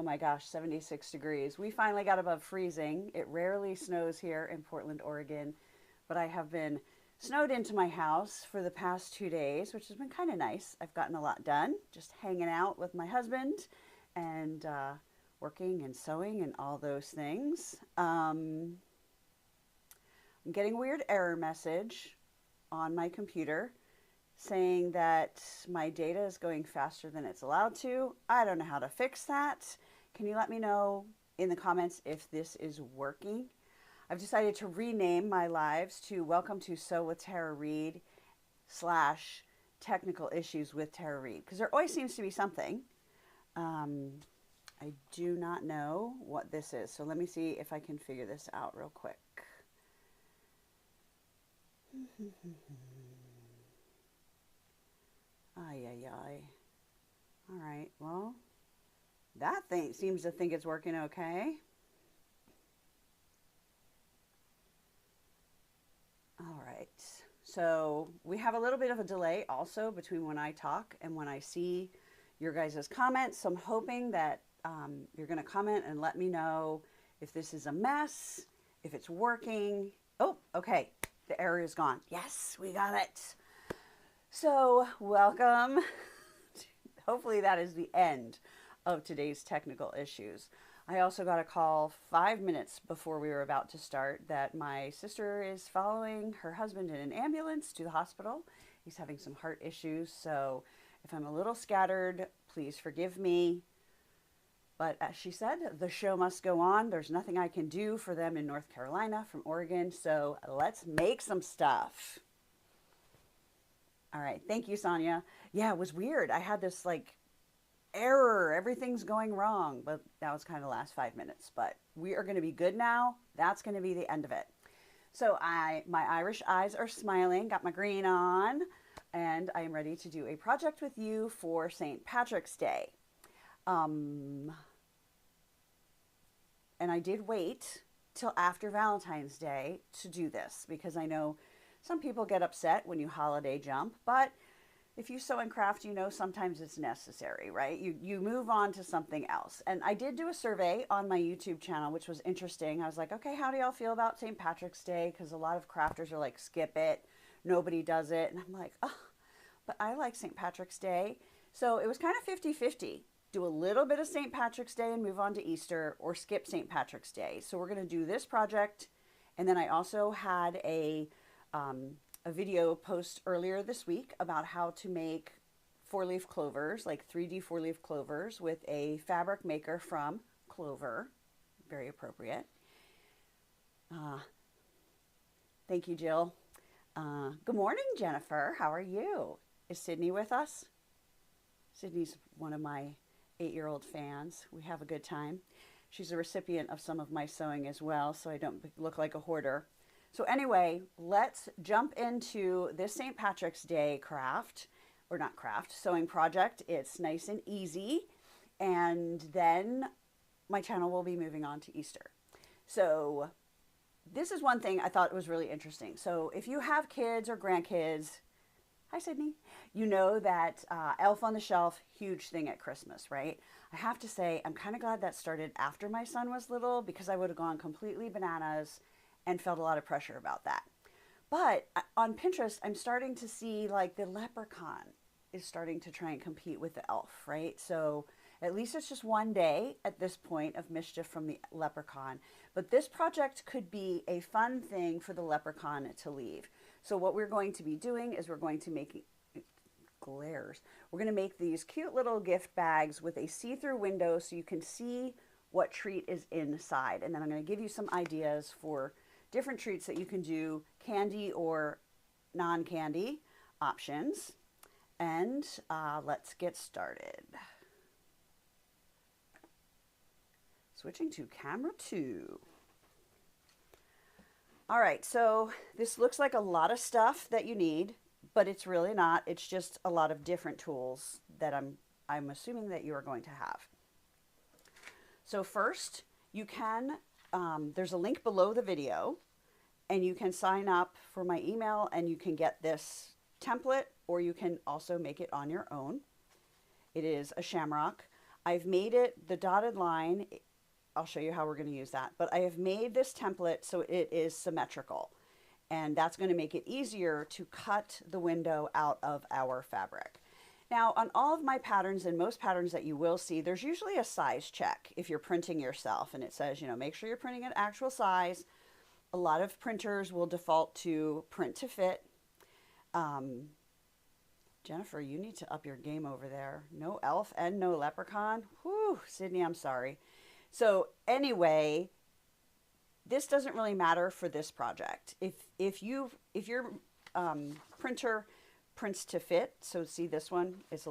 my gosh, 76 degrees. We finally got above freezing. It rarely snows here in Portland, Oregon, but I have been snowed into my house for the past 2 days, which has been kind of nice. I've gotten a lot done, just hanging out with my husband and working and sewing and all those things. I'm getting a weird error message on my computer saying that my data is going faster than it's allowed to. I don't know how to fix that. Can you let me know in the comments if this is working? I've decided to rename my lives to Welcome to Sew with Tara Reid / Technical Issues with Tara Reid, because there always seems to be something. I do not know what this is, so let me see if I can figure this out real quick. Ay, ay, ay. All right, well, that thing seems to think it's working okay. All right, so we have a little bit of a delay also between when I talk and when I see your guys' comments. So I'm hoping that you're going to comment and let me know if this is a mess, if it's working. Oh, okay, the error is gone. Yes, we got it. So welcome. Hopefully that is the end of today's technical issues. I also got a call 5 minutes before we were about to start that my sister is following her husband in an ambulance to the hospital. He's having some heart issues, so if I'm a little scattered, please forgive me. But as she said, the show must go on. There's nothing I can do for them in North Carolina from Oregon, so let's make some stuff. All right, thank you, Sonia. Yeah, it was weird. I had this like error, everything's going wrong, but that was kind of the last 5 minutes. But we are going to be good now. That's going to be the end of it. So my Irish eyes are smiling, got my green on, and I am ready to do a project with you for St. Patrick's Day. And I did wait till after Valentine's Day to do this because I know some people get upset when you holiday jump, but if you sew and craft, you know sometimes it's necessary, right? You move on to something else. And I did do a survey on my YouTube channel, which was interesting. I was like, okay, how do y'all feel about St. Patrick's Day? Because a lot of crafters are like, skip it. Nobody does it. And I'm like, oh, but I like St. Patrick's Day. So it was kind of 50-50. Do a little bit of St. Patrick's Day and move on to Easter, or skip St. Patrick's Day. So we're going to do this project. And then I also had a video post earlier this week about how to make 4-leaf clovers, like 3D 4-leaf clovers with a fabric maker from Clover. Very appropriate. Thank you, Jill. Good morning, Jennifer. How are you? Is Sydney with us? Sydney's one of my 8-year-old fans. We have a good time. She's a recipient of some of my sewing as well, so I don't look like a hoarder. So anyway, let's jump into this St. Patrick's Day sewing project. It's nice and easy. And then my channel will be moving on to Easter. So this is one thing I thought was really interesting. So if you have kids or grandkids, hi Sydney, you know that Elf on the Shelf, huge thing at Christmas, right? I have to say, I'm kind of glad that started after my son was little because I would have gone completely bananas and felt a lot of pressure about that. But on Pinterest, I'm starting to see like the leprechaun is starting to try and compete with the elf, right? So at least it's just one day at this point of mischief from the leprechaun. But this project could be a fun thing for the leprechaun to leave. So what we're going to be doing is we're going to make glares. We're going to make these cute little gift bags with a see-through window so you can see what treat is inside. And then I'm going to give you some ideas for different treats that you can do, candy or non-candy options. And let's get started. Switching to camera 2. All right, so this looks like a lot of stuff that you need, but it's really not. It's just a lot of different tools that I'm assuming that you are going to have. So first, you can, there's a link below the video, and you can sign up for my email and you can get this template, or you can also make it on your own. It is a shamrock. I've made it the dotted line. I'll show you how we're going to use that. But I have made this template so it is symmetrical. And that's going to make it easier to cut the window out of our fabric. Now, on all of my patterns and most patterns that you will see, there's usually a size check if you're printing yourself. And it says, you know, make sure you're printing an actual size. A lot of printers will default to print to fit. Jennifer, you need to up your game over there. No elf and no leprechaun. Whew, Sydney, I'm sorry. So anyway, this doesn't really matter for this project. If your printer prints to fit, so see this one is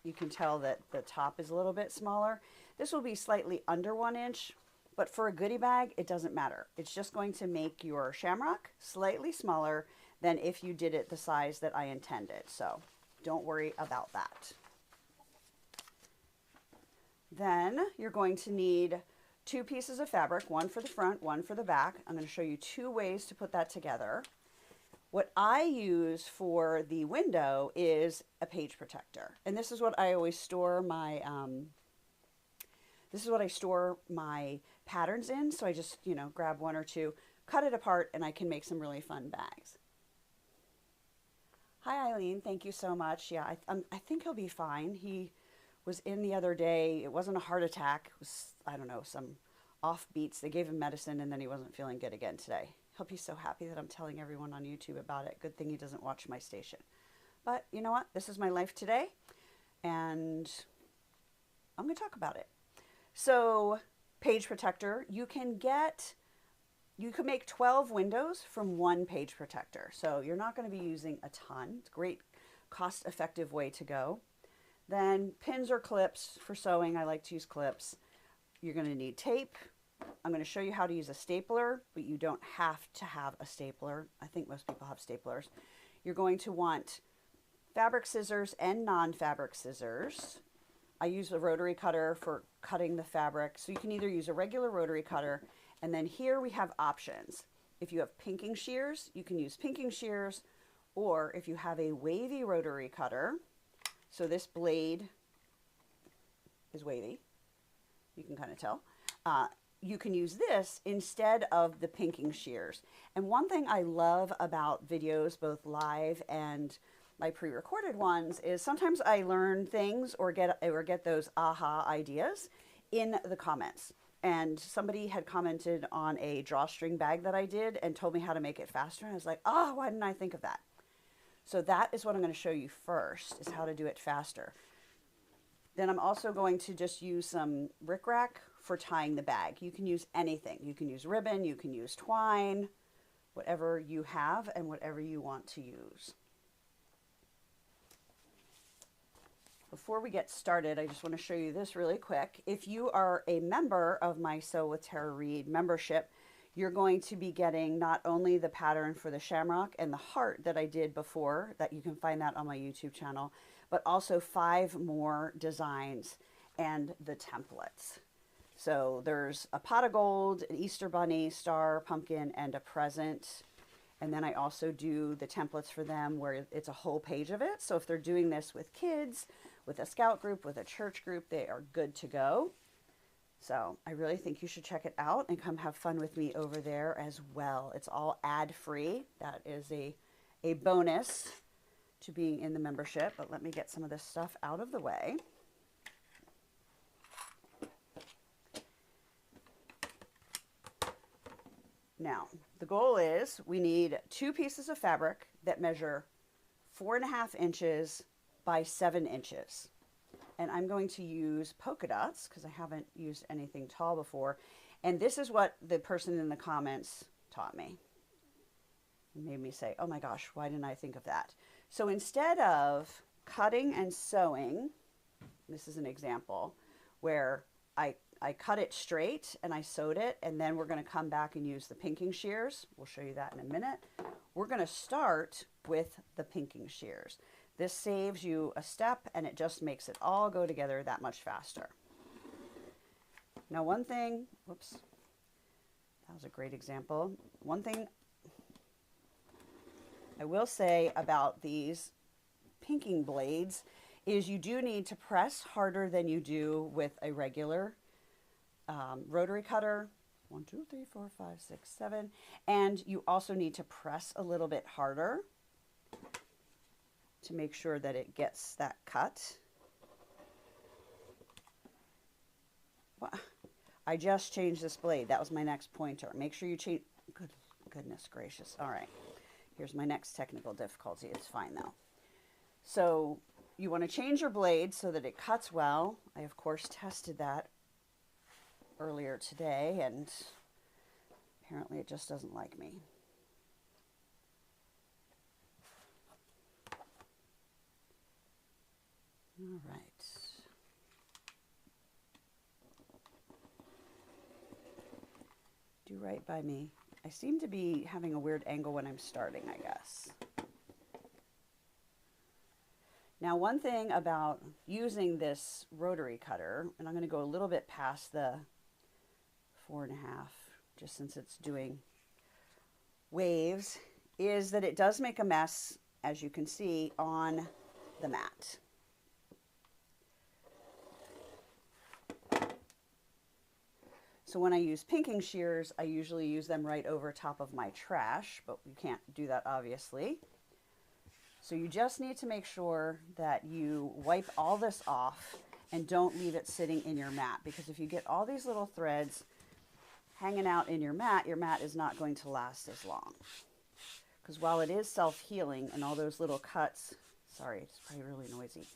you can tell that the top is a little bit smaller. This will be slightly under 1 inch, but for a goodie bag, it doesn't matter. It's just going to make your shamrock slightly smaller than if you did it the size that I intended. So don't worry about that. Then you're going to need 2 pieces of fabric, one for the front, one for the back. I'm going to show you 2 ways to put that together. What I use for the window is a page protector. And this is what I always store my, patterns in. So I just, you know, grab 1 or 2, cut it apart, and I can make some really fun bags. Hi, Eileen. Thank you so much. Yeah, I think he'll be fine. He was in the other day. It wasn't a heart attack. It was, I don't know, some off beats. They gave him medicine, and then he wasn't feeling good again today. He'll be so happy that I'm telling everyone on YouTube about it. Good thing he doesn't watch my station. But you know what? This is my life today, and I'm going to talk about it. So, page protector, you can make 12 windows from 1 page protector. So you're not going to be using a ton. It's a great cost-effective way to go. Then pins or clips for sewing. I like to use clips. You're going to need tape. I'm going to show you how to use a stapler, but you don't have to have a stapler. I think most people have staplers. You're going to want fabric scissors and non-fabric scissors. I use a rotary cutter for cutting the fabric. So you can either use a regular rotary cutter, and then here we have options. If you have pinking shears, you can use pinking shears, or if you have a wavy rotary cutter, so this blade is wavy, you can kind of tell, you can use this instead of the pinking shears. And one thing I love about videos, both live and my pre-recorded ones, is sometimes I learn things or get those aha ideas in the comments. And somebody had commented on a drawstring bag that I did and told me how to make it faster. And I was like, oh, why didn't I think of that? So that is what I'm going to show you first, is how to do it faster. Then I'm also going to just use some rickrack for tying the bag. You can use anything. You can use ribbon, you can use twine, whatever you have and whatever you want to use. Before we get started, I just want to show you this really quick. If you are a member of my Sew with Tara Reid membership, you're going to be getting not only the pattern for the shamrock and the heart that I did before, that you can find that on my YouTube channel, but also 5 more designs and the templates. So there's a pot of gold, an Easter bunny, star, pumpkin, and a present. And then I also do the templates for them where it's a whole page of it. So if they're doing this with kids, with a scout group, with a church group, they are good to go. So I really think you should check it out and come have fun with me over there as well. It's all ad-free. That is a bonus to being in the membership. But let me get some of this stuff out of the way. Now, the goal is we need 2 pieces of fabric that measure 4.5 inches by 7 inches. And I'm going to use polka dots because I haven't used anything tall before. And this is what the person in the comments taught me. It made me say, oh my gosh, why didn't I think of that? So instead of cutting and sewing, this is an example where I cut it straight and I sewed it, and then we're going to come back and use the pinking shears. We'll show you that in a minute. We're going to start with the pinking shears. This saves you a step and it just makes it all go together that much faster. Now one thing, whoops, that was a great example. One thing I will say about these pinking blades is you do need to press harder than you do with a regular rotary cutter. 1, 2, 3, 4, 5, 6, 7. And you also need to press a little bit harder to make sure that it gets that cut. Well, I just changed this blade. That was my next pointer. Make sure you change. Goodness gracious. All right. Here's my next technical difficulty. It's fine though. So you want to change your blade so that it cuts well. I, of course, tested that earlier today, and apparently it just doesn't like me. All right. Do right by me. I seem to be having a weird angle when I'm starting, I guess. Now, one thing about using this rotary cutter, and I'm going to go a little bit past the 4.5, just since it's doing waves, is that it does make a mess, as you can see, on the mat. So when I use pinking shears, I usually use them right over top of my trash, but you can't do that obviously. So you just need to make sure that you wipe all this off and don't leave it sitting in your mat, because if you get all these little threads hanging out in your mat is not going to last as long. Because while it is self-healing and all those little cuts, sorry, it's probably really noisy,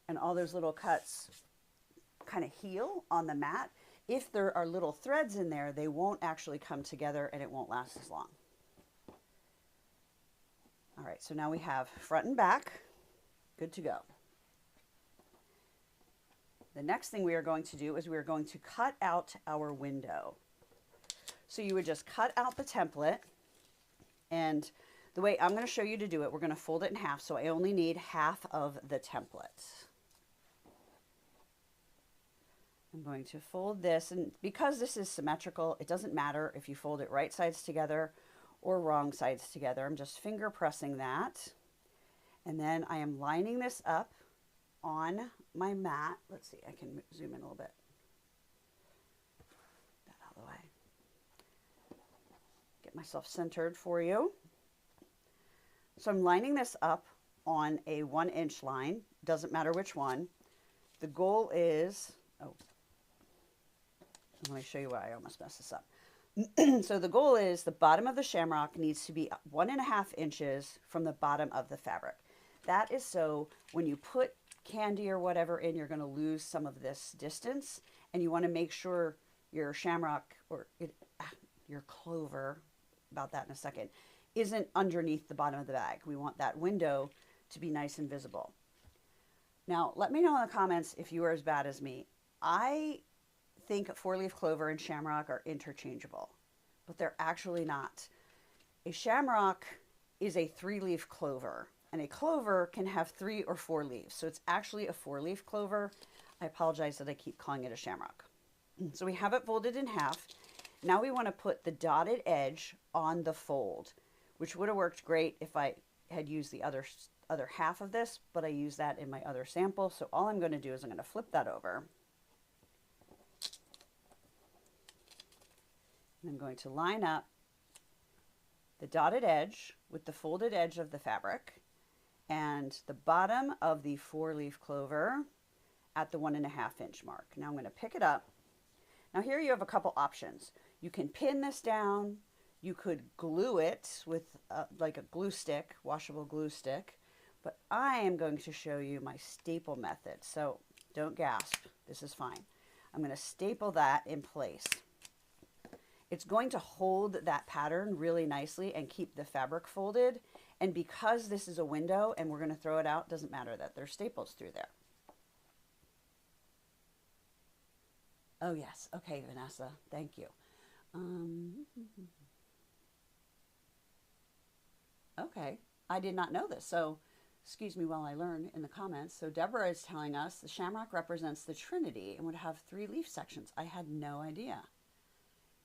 and all those little cuts kind of heal on the mat, if there are little threads in there, they won't actually come together and it won't last as long. All right, so now we have front and back, good to go. The next thing we are going to do is we are going to cut out our window. So you would just cut out the template, and the way I'm going to show you to do it, we're going to fold it in half, so I only need half of the template. I'm going to fold this, and because this is symmetrical, it doesn't matter if you fold it right sides together or wrong sides together. I'm just finger pressing that, and then I am lining this up on my mat. Let's see, I can zoom in a little bit. Get that out of the way. Get myself centered for you. So I'm lining this up on a 1-inch line. Doesn't matter which one. The goal is, let me show you why I almost messed this up. So the goal is the bottom of the shamrock needs to be 1.5 inches from the bottom of the fabric. That is so when you put candy or whatever in, you're going to lose some of this distance, and you want to make sure your shamrock or your clover, about that in a second, isn't underneath the bottom of the bag. We want that window to be nice and visible. Now, let me know in the comments if you are as bad as me. I think 4-leaf clover and shamrock are interchangeable, but they're actually not. A shamrock is a 3-leaf clover, and a clover can have 3 or 4 leaves. So it's actually a 4-leaf clover. I apologize that I keep calling it a shamrock. So we have it folded in half. Now we want to put the dotted edge on the fold, which would have worked great if I had used the other half of this, but I used that in my other sample. So all I'm going to do is I'm going to flip that over. I'm going to line up the dotted edge with the folded edge of the fabric and the bottom of the 4-leaf clover at the 1.5 inch mark. Now I'm going to pick it up. Now here you have a couple options. You can pin this down. You could glue it with like a glue stick, washable glue stick, but I am going to show you my staple method. So don't gasp. This is fine. I'm going to staple that in place. It's going to hold that pattern really nicely and keep the fabric folded. And because this is a window and we're going to throw it out, doesn't matter that there's staples through there. Oh yes. Okay, Vanessa. Thank you. Okay. I did not know this. So excuse me while I learn in the comments. So Deborah is telling us the shamrock represents the Trinity and would have 3 leaf sections. I had no idea.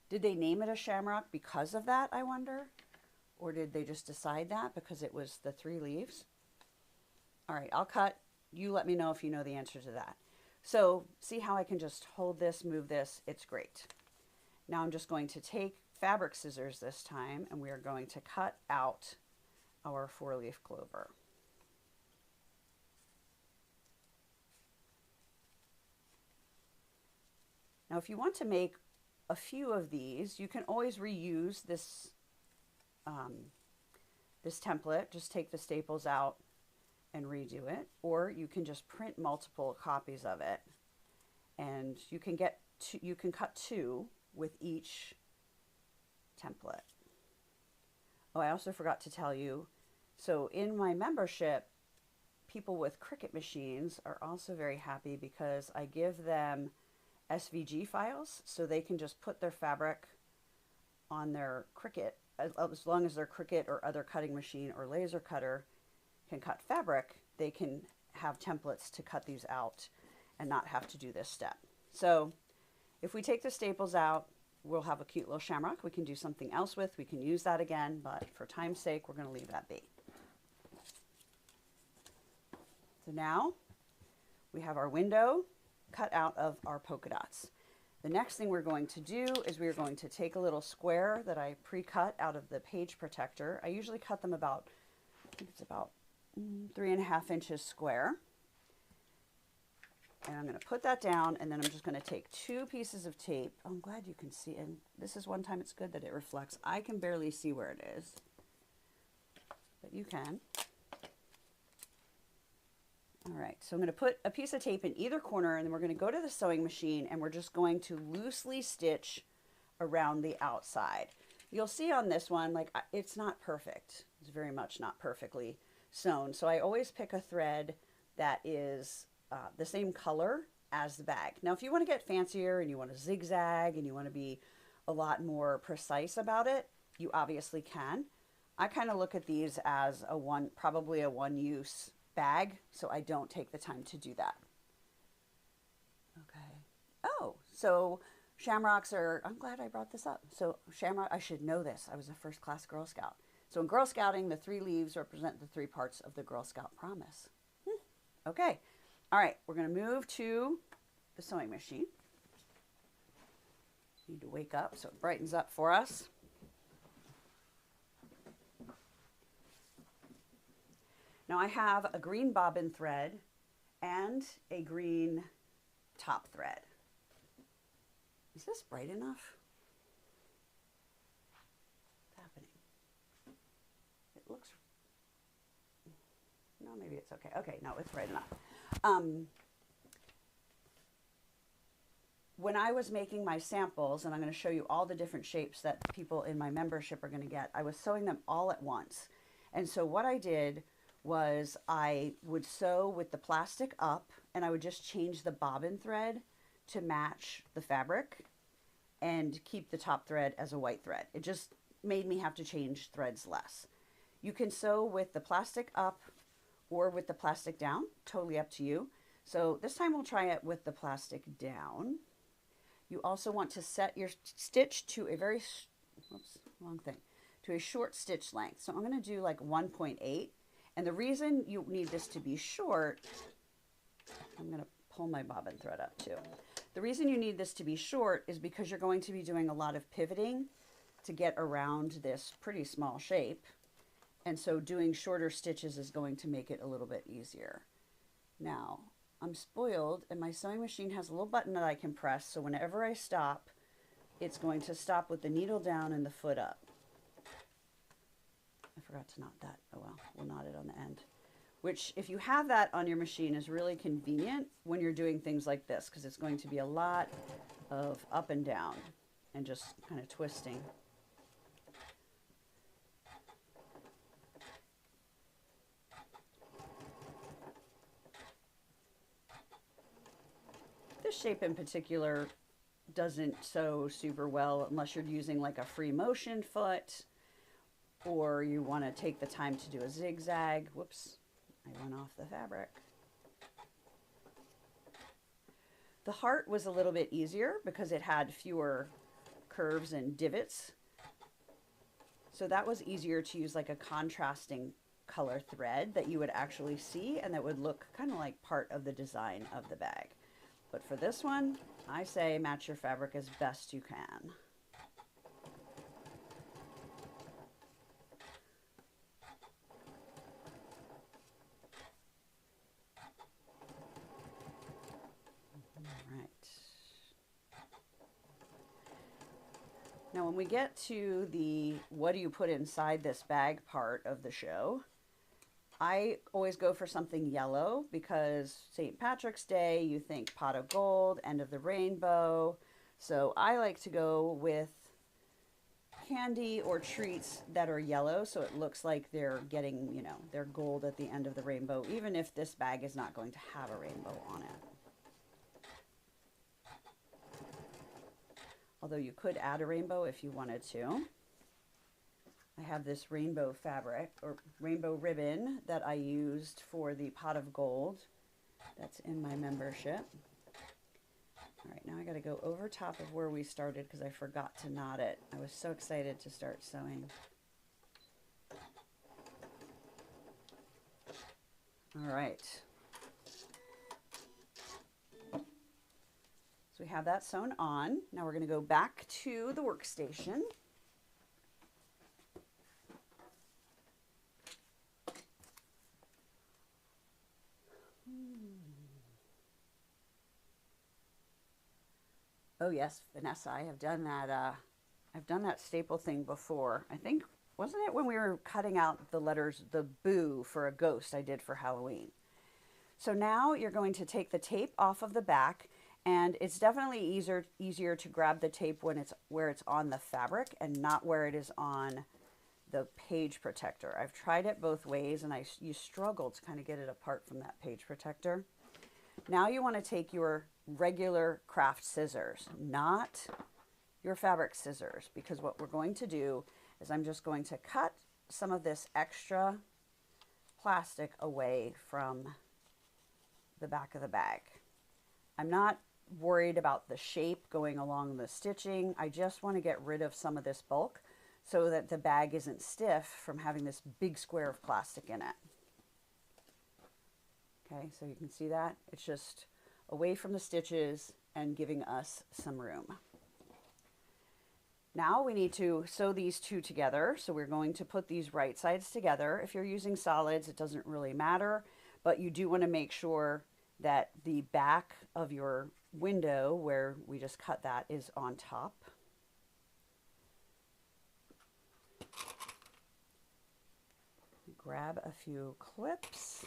Did they name it a shamrock because of that, I wonder? Or did they just decide that because it was the 3 leaves? All right, I'll cut you let me know if you know the answer to that. So see how I can just hold this, move this, it's great. Now I'm just going to take fabric scissors this time, and we are going to cut out our 4-leaf clover. Now if you want to make a few of these, you can always reuse this this template. Just take the staples out and redo it, or you can just print multiple copies of it, and you can cut 2 with each template. Oh, I also forgot to tell you, so in my membership, people with Cricut machines are also very happy because I give them SVG files, so they can just put their fabric on their Cricut, as long as their Cricut or other cutting machine or laser cutter can cut fabric, they can have templates to cut these out and not have to do this step. So if we take the staples out, we'll have a cute little shamrock we can do something else with. We can use that again, but for time's sake, we're going to leave that be. So now we have our window cut out of our polka dots. The next thing we're going to do is we're going to take a little square that I pre-cut out of the page protector. I usually cut them about, I think it's about 3.5 inches square. And I'm going to put that down, and then I'm just going to take 2 pieces of tape. Oh, I'm glad you can see, and this is one time it's good that it reflects. I can barely see where it is, but you can. All right, so I'm going to put a piece of tape in either corner, and then we're going to go to the sewing machine, and we're just going to loosely stitch around the outside. You'll see on this one, like, it's not perfect. It's very much not perfectly sewn. So I always pick a thread that is the same color as the bag. Now, if you want to get fancier and you want to zigzag and you want to be a lot more precise about it, you obviously can. I kind of look at these as probably a one-use bag, so I don't take the time to do that. Okay. Oh, so shamrocks are, I'm glad I brought this up. So shamrock, I should know this. I was a first-class Girl Scout. So in Girl Scouting, the 3 leaves represent the 3 parts of the Girl Scout promise. Okay. All right, we're going to move to the sewing machine. Need to wake up so it brightens up for us. Now I have a green bobbin thread and a green top thread. Is this bright enough? What's happening? It looks, no, maybe it's okay. Okay, no, it's bright enough. When I was making my samples, and I'm going to show you all the different shapes that people in my membership are going to get, I was sewing them all at once. And so what I did was I would sew with the plastic up, and I would just change the bobbin thread to match the fabric and keep the top thread as a white thread. It just made me have to change threads less. You can sew with the plastic up or with the plastic down, totally up to you. So this time we'll try it with the plastic down. You also want to set your stitch to a very, oops, wrong thing, to a short stitch length. So I'm going to do like 1.8. And the reason you need this to be short, I'm going to pull my bobbin thread up too. The reason you need this to be short is because you're going to be doing a lot of pivoting to get around this pretty small shape. And so doing shorter stitches is going to make it a little bit easier. Now, I'm spoiled, and my sewing machine has a little button that I can press, so whenever I stop, it's going to stop with the needle down and the foot up. I forgot to knot that. Oh well, we'll knot it on the end. Which, if you have that on your machine, is really convenient when you're doing things like this, because it's going to be a lot of up and down and just kind of twisting. This shape in particular doesn't sew super well unless you're using like a free motion foot, or you want to take the time to do a zigzag. Whoops, I went off the fabric. The heart was a little bit easier because it had fewer curves and divots. So that was easier to use like a contrasting color thread that you would actually see and that would look kind of like part of the design of the bag. But for this one, I say match your fabric as best you can. Now when we get to the what do you put inside this bag part of the show, I always go for something yellow because St. Patrick's Day, you think pot of gold, end of the rainbow. So I like to go with candy or treats that are yellow so it looks like they're getting, you know, their gold at the end of the rainbow, even if this bag is not going to have a rainbow on it. Although you could add a rainbow if you wanted to. I have this rainbow fabric or rainbow ribbon that I used for the pot of gold. That's in my membership. All right, now I got to go over top of where we started because I forgot to knot it. I was so excited to start sewing. All right. So we have that sewn on. Now we're going to go back to the workstation. Oh yes, Vanessa, I have done that. I've done that staple thing before. I think, wasn't it when we were cutting out the letters, the boo for a ghost I did for Halloween? So now you're going to take the tape off of the back. And it's definitely easier to grab the tape when it's where it's on the fabric and not where it is on the page protector. I've tried it both ways and you struggle to kind of get it apart from that page protector. Now you want to take your regular craft scissors, not your fabric scissors, because what we're going to do is I'm just going to cut some of this extra plastic away from the back of the bag. I'm not worried about the shape going along the stitching. I just want to get rid of some of this bulk so that the bag isn't stiff from having this big square of plastic in it. Okay, so you can see that. It's just away from the stitches and giving us some room. Now we need to sew these two together. So we're going to put these right sides together. If you're using solids, it doesn't really matter, but you do want to make sure that the back of your window where we just cut that is on top. Grab a few clips.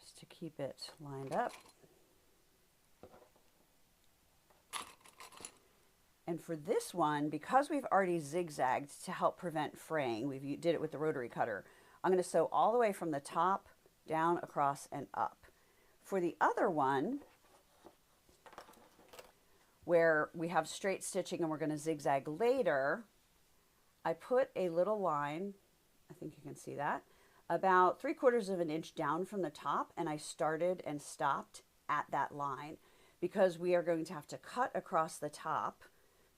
Just to keep it lined up. And for this one, because we've already zigzagged to help prevent fraying, we did it with the rotary cutter, I'm going to sew all the way from the top, down, across, and up. For the other one, where we have straight stitching and we're going to zigzag later, I put a little line, I think you can see that, about 3/4 of an inch down from the top, and I started and stopped at that line because we are going to have to cut across the top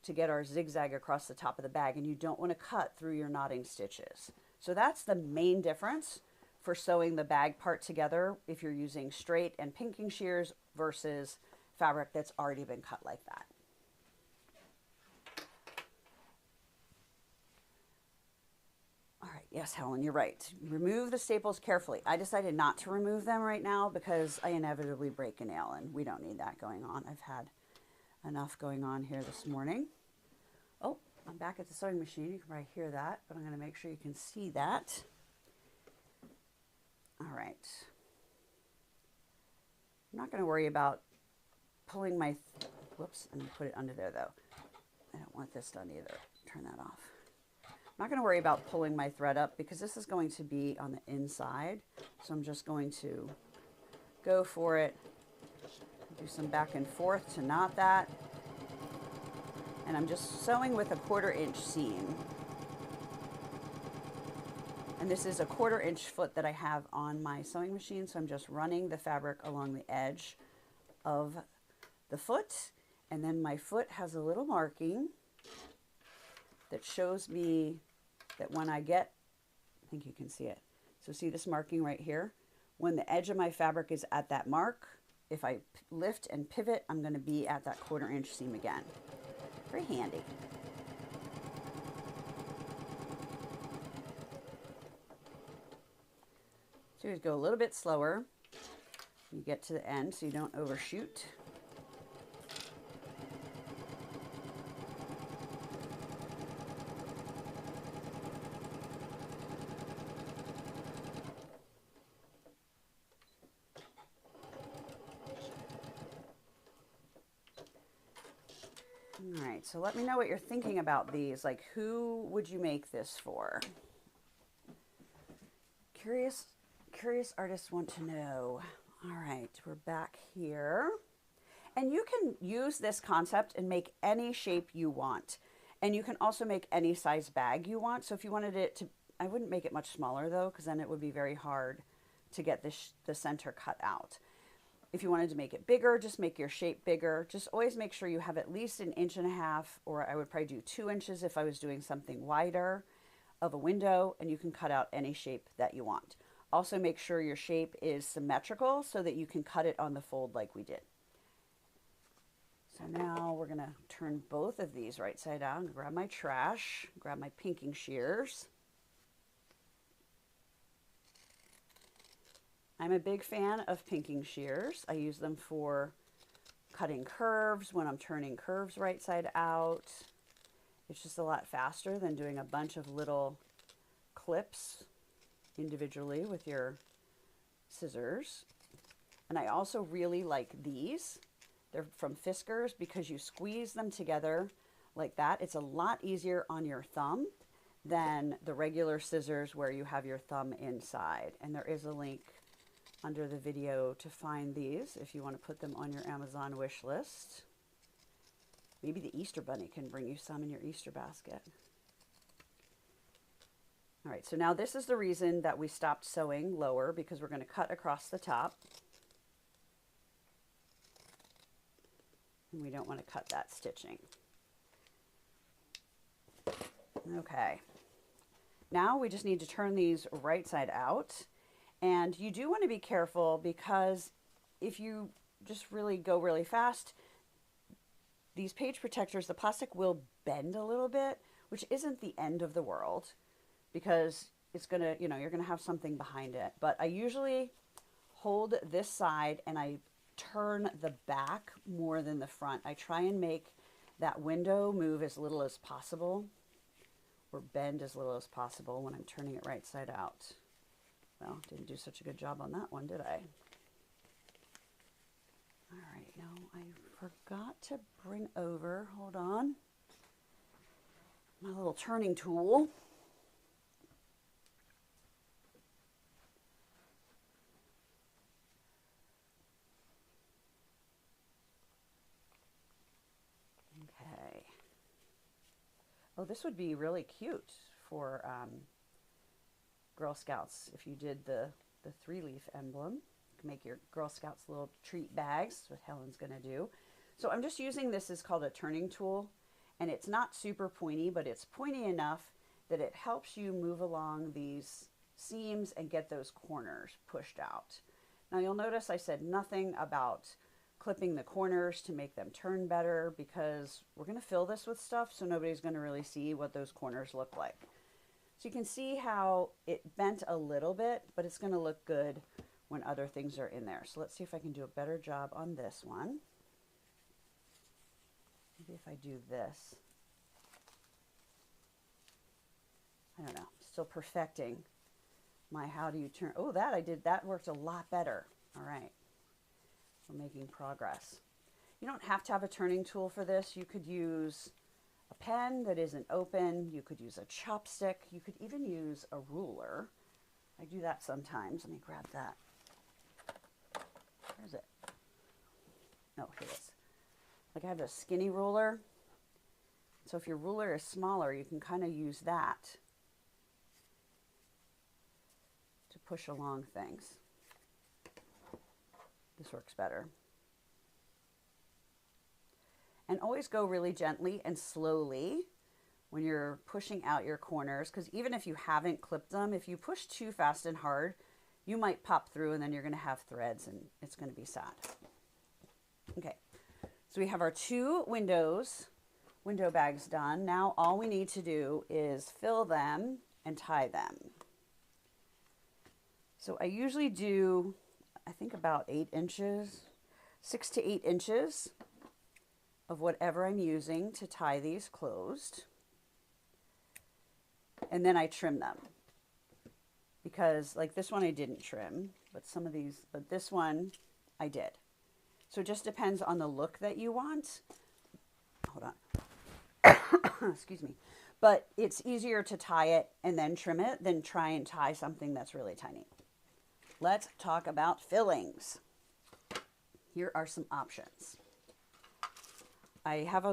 to get our zigzag across the top of the bag, and you don't want to cut through your knotting stitches. So that's the main difference for sewing the bag part together if you're using straight and pinking shears versus fabric that's already been cut like that. All right, yes, Helen, you're right. Remove the staples carefully. I decided not to remove them right now because I inevitably break a nail, and we don't need that going on. I've had enough going on here this morning. Oh, I'm back at the sewing machine. You can probably hear that, but I'm going to make sure you can see that. All right. I'm not going to worry about pulling my, whoops, I'm going to put it under there though. I don't want this done either. Turn that off. I'm not going to worry about pulling my thread up because this is going to be on the inside. So I'm just going to go for it. Do some back and forth to knot that. And I'm just sewing with a 1/4 inch seam. And this is a 1/4 inch foot that I have on my sewing machine. So I'm just running the fabric along the edge of the foot. And then my foot has a little marking that shows me that when I get, I think you can see it. So see this marking right here? When the edge of my fabric is at that mark, if I lift and pivot, I'm going to be at that 1/4 inch seam again. Very handy. So you go a little bit slower. You get to the end so you don't overshoot. All right, so let me know what you're thinking about these. Like, who would you make this for? Curious artists want to know. All right, we're back here. And you can use this concept and make any shape you want. And you can also make any size bag you want. So if you wanted it to, I wouldn't make it much smaller though, because then it would be very hard to get the center cut out. If you wanted to make it bigger, just make your shape bigger. Just always make sure you have at least 1.5 inches, or I would probably do 2 inches if I was doing something wider of a window, and you can cut out any shape that you want. Also make sure your shape is symmetrical so that you can cut it on the fold like we did. So now we're gonna turn both of these right side out, grab my trash, grab my pinking shears. I'm a big fan of pinking shears. I use them for cutting curves when I'm turning curves right side out. It's just a lot faster than doing a bunch of little clips individually with your scissors. And I also really like these. They're from Fiskars because you squeeze them together like that. It's a lot easier on your thumb than the regular scissors where you have your thumb inside. And there is a link under the video to find these if you want to put them on your Amazon wish list. Maybe the Easter Bunny can bring you some in your Easter basket. All right, so now this is the reason that we stopped sewing lower, because we're going to cut across the top. And we don't want to cut that stitching. Okay, now we just need to turn these right side out. And you do want to be careful, because if you just really go really fast, these page protectors, the plastic will bend a little bit, which isn't the end of the world, because it's going to, you're going to have something behind it. But I usually hold this side and I turn the back more than the front. I try and make that window move as little as possible, or bend as little as possible when I'm turning it right side out. Well, didn't do such a good job on that one, did I? All right, now I forgot to bring over, hold on, my little turning tool. Okay. Oh, this would be really cute for Girl Scouts if you did the 3-leaf emblem. You can make your Girl Scouts little treat bags. That's what Helen's going to do. So I'm just using this, is called a turning tool, and it's not super pointy, but it's pointy enough that it helps you move along these seams and get those corners pushed out. Now you'll notice I said nothing about clipping the corners to make them turn better, because we're going to fill this with stuff, so nobody's going to really see what those corners look like. So you can see how it bent a little bit, but it's going to look good when other things are in there. So let's see if I can do a better job on this one. Maybe if I do this. I don't know, still perfecting my how do you turn. Oh, that I did, that worked a lot better. All right, we're making progress. You don't have to have a turning tool for this. You could use a pen that isn't open. You could use a chopstick. You could even use a ruler. I do that sometimes. Let me grab that. Where is it? Oh, here it is. Like I have a skinny ruler. So if your ruler is smaller, you can kind of use that to push along things. This works better. And always go really gently and slowly when you're pushing out your corners, because even if you haven't clipped them, if you push too fast and hard, you might pop through and then you're going to have threads and it's going to be sad. Okay, so we have our 2 window bags done. Now all we need to do is fill them and tie them. So I usually do, I think about 8 inches, 6 to 8 inches of whatever I'm using to tie these closed. And then I trim them. Because like this one I didn't trim, but this one I did. So it just depends on the look that you want. Hold on. Excuse me. But it's easier to tie it and then trim it than try and tie something that's really tiny. Let's talk about fillings. Here are some options. I have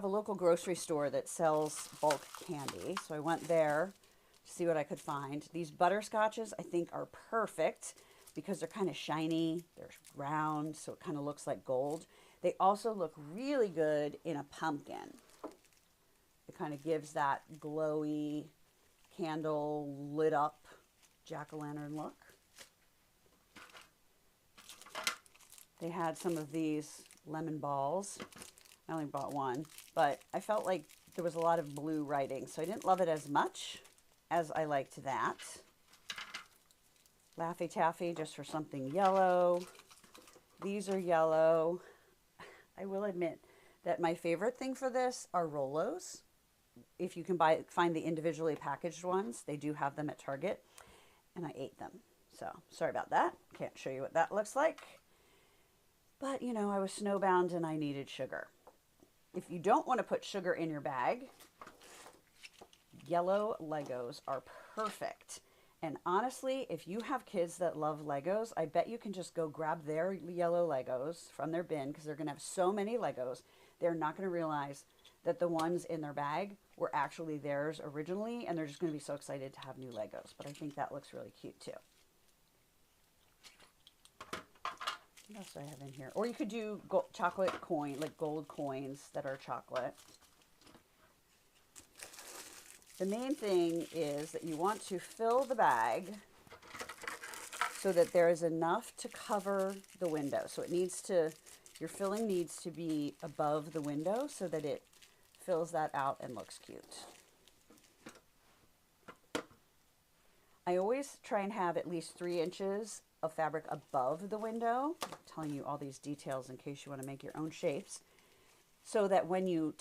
a local grocery store that sells bulk candy, so I went there to see what I could find. These butterscotches I think are perfect because they're kind of shiny, they're round, so it kind of looks like gold. They also look really good in a pumpkin. It kind of gives that glowy candle lit up jack-o'-lantern look. They had some of these lemon balls. I only bought one, but I felt like there was a lot of blue writing, so I didn't love it as much as I liked that. Laffy Taffy, just for something yellow. These are yellow. I will admit that my favorite thing for this are Rolos. If you can find the individually packaged ones, they do have them at Target, and I ate them. So, sorry about that. Can't show you what that looks like. But, you know, I was snowbound and I needed sugar. If you don't want to put sugar in your bag, yellow Legos are perfect. And honestly, if you have kids that love Legos, I bet you can just go grab their yellow Legos from their bin because they're going to have so many Legos. They're not going to realize that the ones in their bag were actually theirs originally, and they're just going to be so excited to have new Legos. But I think that looks really cute too. What else do I have in here? Or you could do chocolate coin, like gold coins that are chocolate. The main thing is that you want to fill the bag so that there is enough to cover the window. So it needs to, your filling needs to be above the window so that it fills that out and looks cute. I always try and have at least 3 inches of fabric above the window. I'm telling you all these details in case you want to make your own shapes, so that when you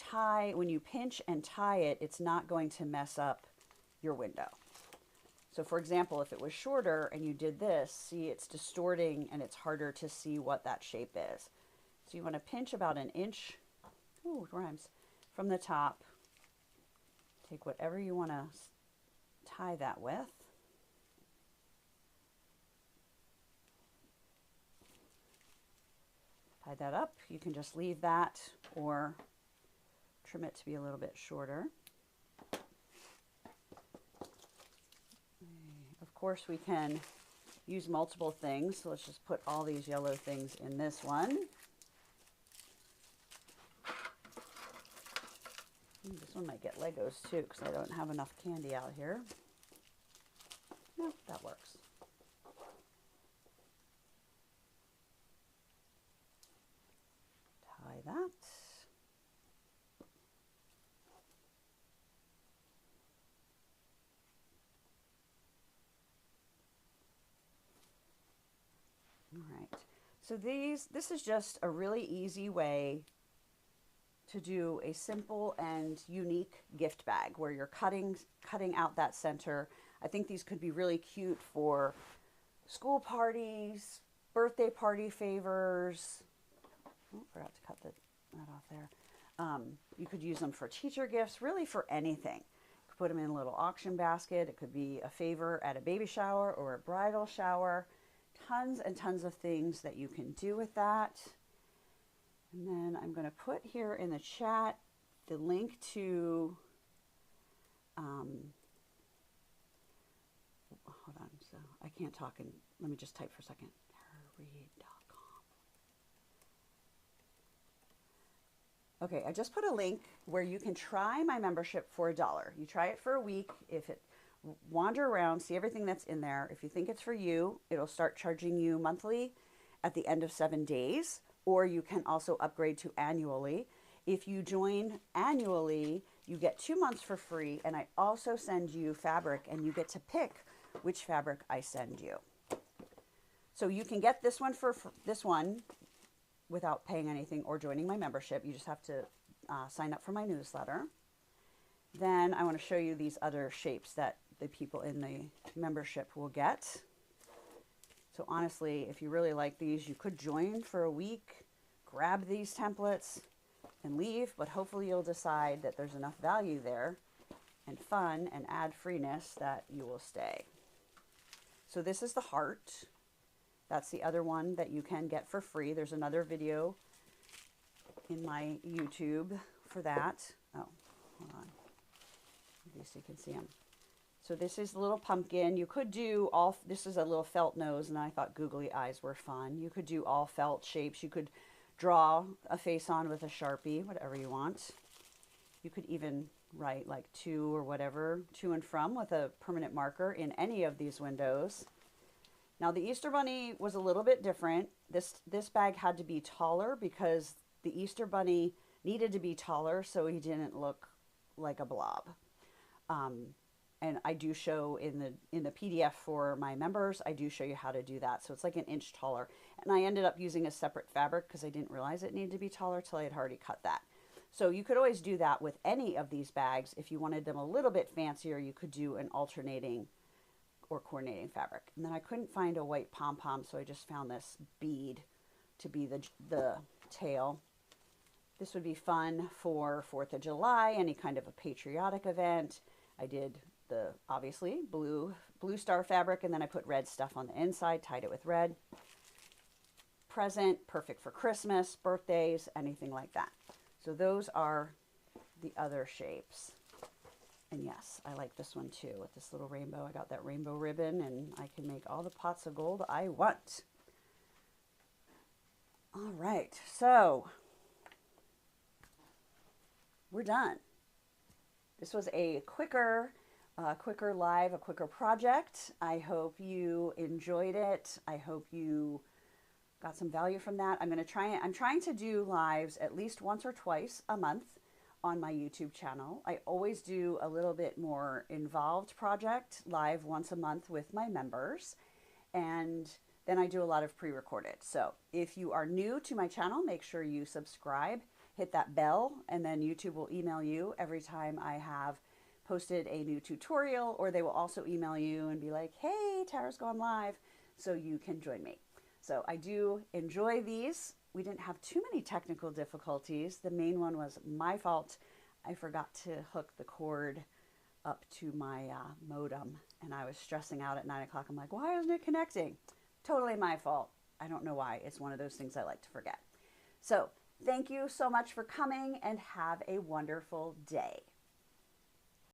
pinch and tie it, it's not going to mess up your window. So for example, if it was shorter and you did this, see, it's distorting and it's harder to see what that shape is. So you want to pinch about 1 inch, ooh, it rhymes, from the top. Take whatever you want to tie that with. Tie that up. You can just leave that or trim it to be a little bit shorter. Of course, we can use multiple things. So let's just put all these yellow things in this one. This one might get Legos too because I don't have enough candy out here. No, that works. That. All right. So this is just a really easy way to do a simple and unique gift bag where you're cutting out that center. I think these could be really cute for school parties, birthday party favors. Oh, forgot to cut that off there. You could use them for teacher gifts, really for anything. You could put them in a little auction basket. It could be a favor at a baby shower or a bridal shower. Tons and tons of things that you can do with that. And then I'm going to put here in the chat the link to, hold on, so I can't talk, and let me just type for a second. Okay, I just put a link where you can try my membership for $1. You try it for a week. If it wander around, see everything that's in there. If you think it's for you, it'll start charging you monthly at the end of 7 days, or you can also upgrade to annually. If you join annually, you get 2 months for free, and I also send you fabric, and you get to pick which fabric I send you. So you can get this one for this one without paying anything or joining my membership. You just have to sign up for my newsletter. Then I want to show you these other shapes that the people in the membership will get. So honestly, if you really like these, you could join for a week, grab these templates, and leave, but hopefully you'll decide that there's enough value there and fun and ad freeness that you will stay. So this is the heart. That's the other one that you can get for free. There's another video in my YouTube for that. Oh, hold on. At least you can see them. So this is the little pumpkin. You could do all, this is a little felt nose, and I thought googly eyes were fun. You could do all felt shapes. You could draw a face on with a Sharpie, whatever you want. You could even write like to or whatever, to and from, with a permanent marker in any of these windows. Now the Easter Bunny was a little bit different. This bag had to be taller because the Easter Bunny needed to be taller so he didn't look like a blob. And I do show in the PDF for my members, I do show you how to do that. So it's like an inch taller. And I ended up using a separate fabric because I didn't realize it needed to be taller till I had already cut that. So you could always do that with any of these bags. If you wanted them a little bit fancier, you could do an alternating or coordinating fabric. And then I couldn't find a white pom-pom, so I just found this bead to be the tail. This would be fun for 4th of July, any kind of a patriotic event. I did the, obviously, blue star fabric, and then I put red stuff on the inside, tied it with red. Present, perfect for Christmas, birthdays, anything like that. So those are the other shapes. And yes, I like this one too, with this little rainbow. I got that rainbow ribbon, and I can make all the pots of gold I want. All right, so we're done. This was a quicker live, a quicker project. I hope you enjoyed it. I hope you got some value from that. I'm trying to do lives at least once or twice a month on my YouTube channel. I always do a little bit more involved project live once a month with my members, and then I do a lot of pre-recorded. So if you are new to my channel, make sure you subscribe, hit that bell, and then YouTube will email you every time I have posted a new tutorial, or they will also email you and be like, hey, Tara's gone live, so you can join me. So I do enjoy these. We didn't have too many technical difficulties. The main one was my fault. I forgot to hook the cord up to my modem, and I was stressing out at 9 o'clock. I'm like, why isn't it connecting? Totally my fault. I don't know why. It's one of those things I like to forget. So thank you so much for coming, and have a wonderful day.